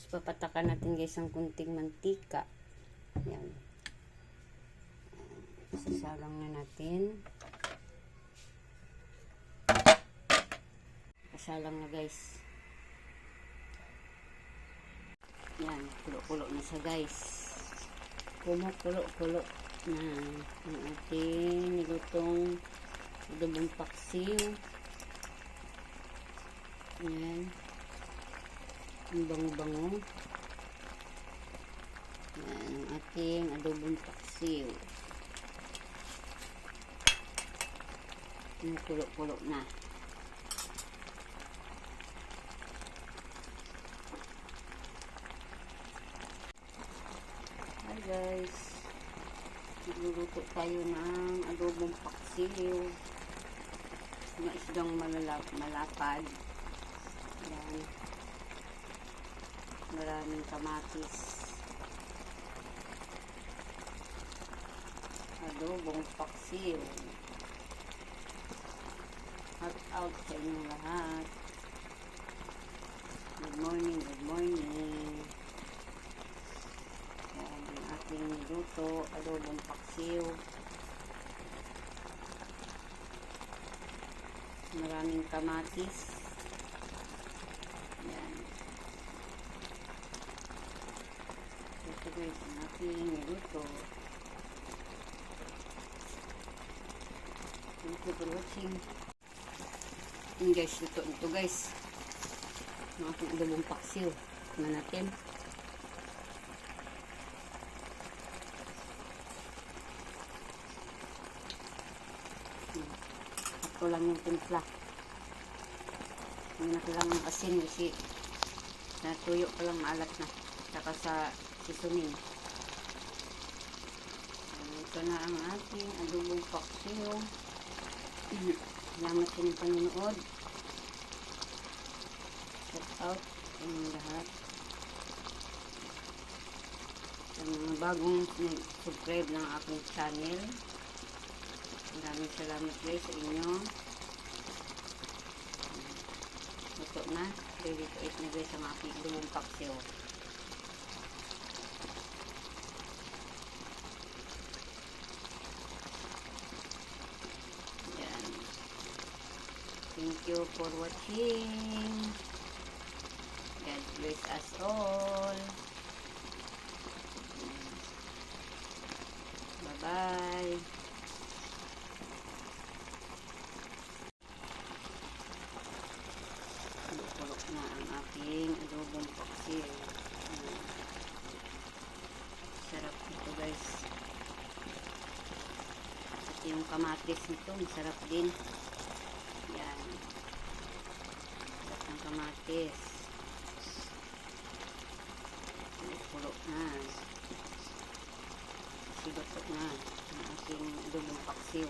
papatakan natin guys ang kunting mantika. Yan. Sasalang na natin. Sasalang na guys. Yan, kulo-kulo na siya guys. Kumukulo-kulo na ang ating nilutong adobong paksiw. Yan. Ang bango-bango. Yan, ang ating adobong paksiw. Kumukulo-kulo na. Guys, magluluto tayo ng adobong paksiw na isdang malapad. Yan, maraming kamatis, adobong paksiw. Shout out sa inyo lahat. Good morning, good morning. Niluto, adobong paksiw. Maraming kamatis. Yan. Ito guys, ang ating niluto. Thank you for watching. Yan guys, luto ito guys. Ang ating adobong paksiw. Tingnan natin. Ito lang yung timpla. Hindi na kailangan ng asin kasi natuyo pa lang maalat na. Saka sa seasoning. Ito na ang ating adobong paksiw. Salamat sa inyong panonood. Shout out sa inyong lahat. Sa mga bagong subscribe ng aking channel. Maraming salamat guys sa inyo. Ito na. Ready to eat na guys ang aking adobong paksiw. Yan. Thank you for watching. God bless us all. Bye-bye. Kulok na ang aking adobong paksiw. Sarap nito guys. At yung kamatis nito, masarap din. Yan. Sarap ng kamatis. Kulok na. Sigotok na ang aking adobong paksiw.